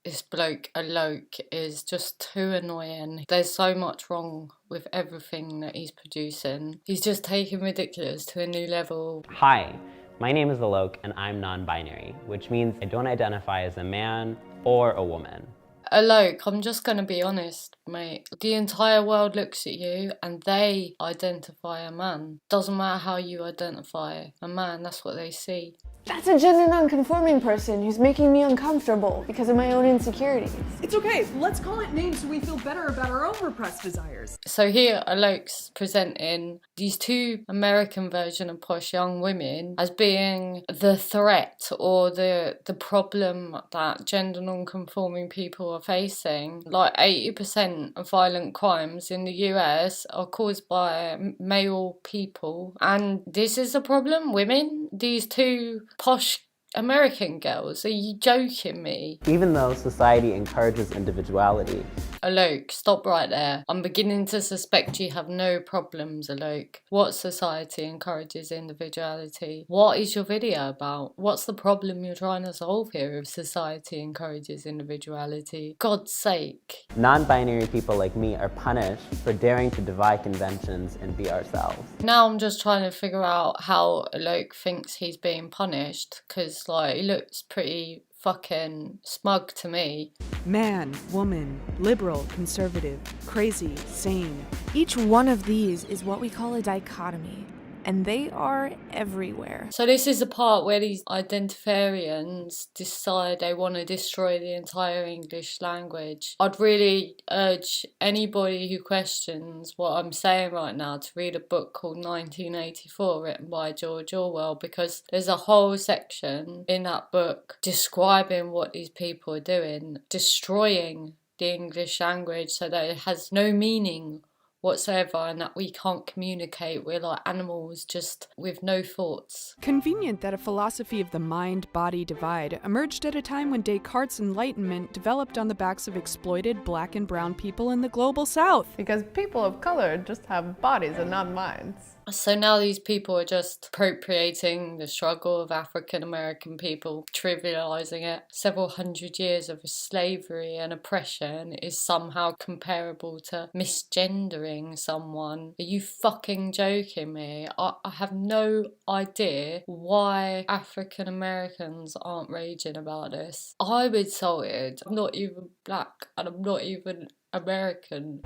this bloke Alok is just too annoying. There's so much wrong with everything that he's producing. He's just taking ridiculous to a new level. Hi, my name is Alok and I'm non-binary, which means I don't identify as a man or a woman. Alok, I'm just gonna be honest, mate. The entire world looks at you and they identify a man. Doesn't matter how you identify a man, that's what they see. That's a gender non-conforming person who's making me uncomfortable because of my own insecurities. It's okay, let's call it names so we feel better about our own repressed desires. So here Alok's presenting these two American version of posh young women as being the threat or the problem that gender non-conforming people are facing. Like 80% of violent crimes in the US are caused by male people, and this is a problem, women? These two posh American girls? Are you joking me? Even though society encourages individuality. Alok, stop right there. I'm beginning to suspect you have no problems, Alok. What society encourages individuality? What is your video about? What's the problem you're trying to solve here if society encourages individuality? God's sake. Non-binary people like me are punished for daring to defy conventions and be ourselves. Now I'm just trying to figure out how Alok thinks he's being punished, because like he looks pretty fucking smug to me. Man, woman, liberal, conservative, crazy, sane. Each one of these is what we call a dichotomy, and they are everywhere. So this is the part where these identitarians decide they want to destroy the entire English language. I'd really urge anybody who questions what I'm saying right now to read a book called 1984 written by George Orwell, because there's a whole section in that book describing what these people are doing, destroying the English language so that it has no meaning whatsoever and that we can't communicate. We're like animals just with no thoughts. Convenient that a philosophy of the mind-body divide emerged at a time when Descartes' Enlightenment developed on the backs of exploited black and brown people in the global south. Because people of color just have bodies and not minds. So now these people are just appropriating the struggle of African American people, trivializing it. Several hundred years of slavery and oppression is somehow comparable to misgendering someone. Are you fucking joking me? I have no idea why African Americans aren't raging about this. I'm insulted. I'm not even black and I'm not even American.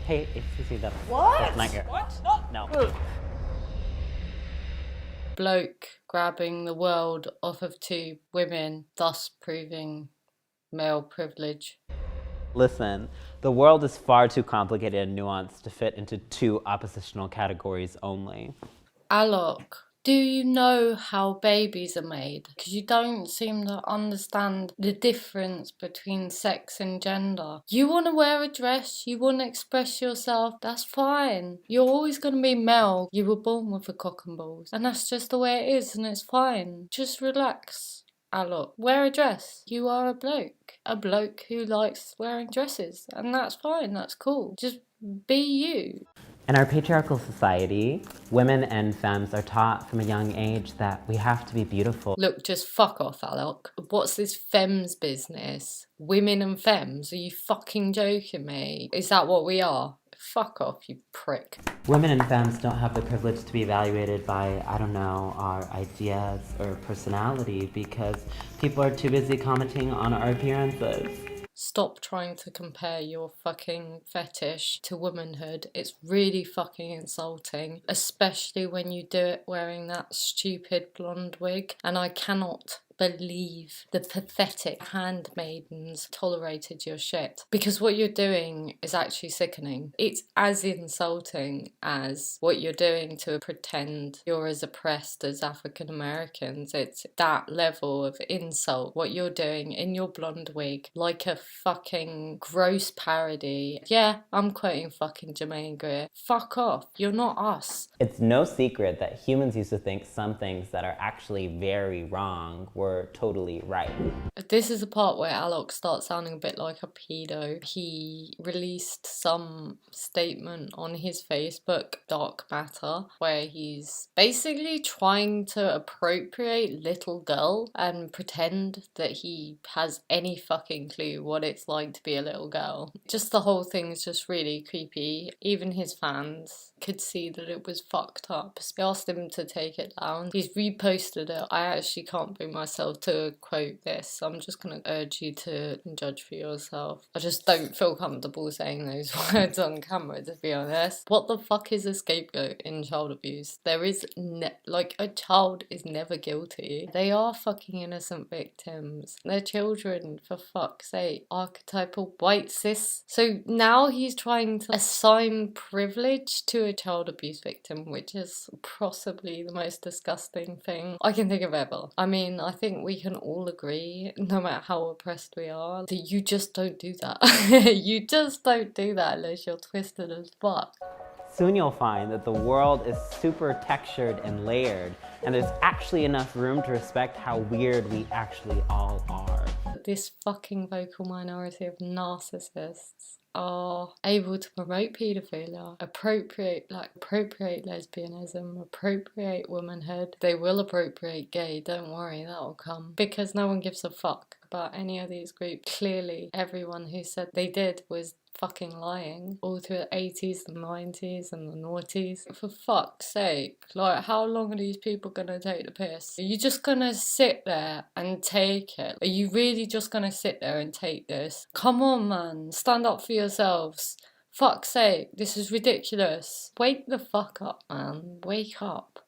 Hey, excuse me, that's not your... What? No. Bloke grabbing the world off of two women, thus proving male privilege. Listen, the world is far too complicated and nuanced to fit into two oppositional categories only. Alok, do you know how babies are made? Because you don't seem to understand the difference between sex and gender. You want to wear a dress, you want to express yourself, that's fine. You're always going to be male. You were born with a cock and balls. And that's just the way it is and it's fine. Just relax, Alok. Wear a dress. You are a bloke. A bloke who likes wearing dresses. And that's fine, that's cool. Just be you. In our patriarchal society, women and femmes are taught from a young age that we have to be beautiful. Look, just fuck off, Alok. What's this femmes business? Women and femmes? Are you fucking joking me? Is that what we are? Fuck off, you prick. Women and femmes don't have the privilege to be evaluated by, I don't know, our ideas or personality because people are too busy commenting on our appearances. Stop trying to compare your fucking fetish to womanhood. It's really fucking insulting, especially when you do it wearing that stupid blonde wig. And I cannot believe the pathetic handmaidens tolerated your shit, because what you're doing is actually sickening. It's as insulting as what you're doing to pretend you're as oppressed as African Americans. It's that level of insult, what you're doing in your blonde wig, like a fucking gross parody. Yeah, I'm quoting fucking Jermaine Greer. Fuck off, you're not us. It's no secret that humans used to think some things that are actually very wrong were were totally right. This is the part where Alok starts sounding a bit like a pedo. He released some statement on his Facebook, Dark Matter, where he's basically trying to appropriate little girl and pretend that he has any fucking clue what it's like to be a little girl. Just the whole thing is just really creepy. Even his fans could see that it was fucked up. They asked him to take it down. He's reposted it. I actually can't bring myself to quote this. I'm just gonna urge you to judge for yourself. I just don't feel comfortable saying those words on camera, to be honest. What the fuck is a scapegoat in child abuse? There is like, a child is never guilty. They are fucking innocent victims. They're children, for fuck's sake. Archetypal white cis. So now he's trying to assign privilege to a child abuse victim, which is possibly the most disgusting thing I can think of ever. I mean, I think we can all agree, no matter how oppressed we are, that you just don't do that. You just don't do that unless you're twisted as fuck. Soon you'll find that the world is super textured and layered, and there's actually enough room to respect how weird we actually all are. This fucking vocal minority of narcissists are able to promote paedophilia, appropriate lesbianism, appropriate womanhood. They will appropriate gay, don't worry, that'll come. Because no one gives a fuck about any of these groups. Clearly, everyone who said they did was fucking lying all through the 80s, the 90s and the noughties. For fuck's sake, like, how long are these people gonna take the piss? Are you just gonna sit there and take it? Are you really just gonna sit there and take this? Come on, man, stand up for yourselves. Fuck's sake, this is ridiculous. Wake the fuck up, man, wake up.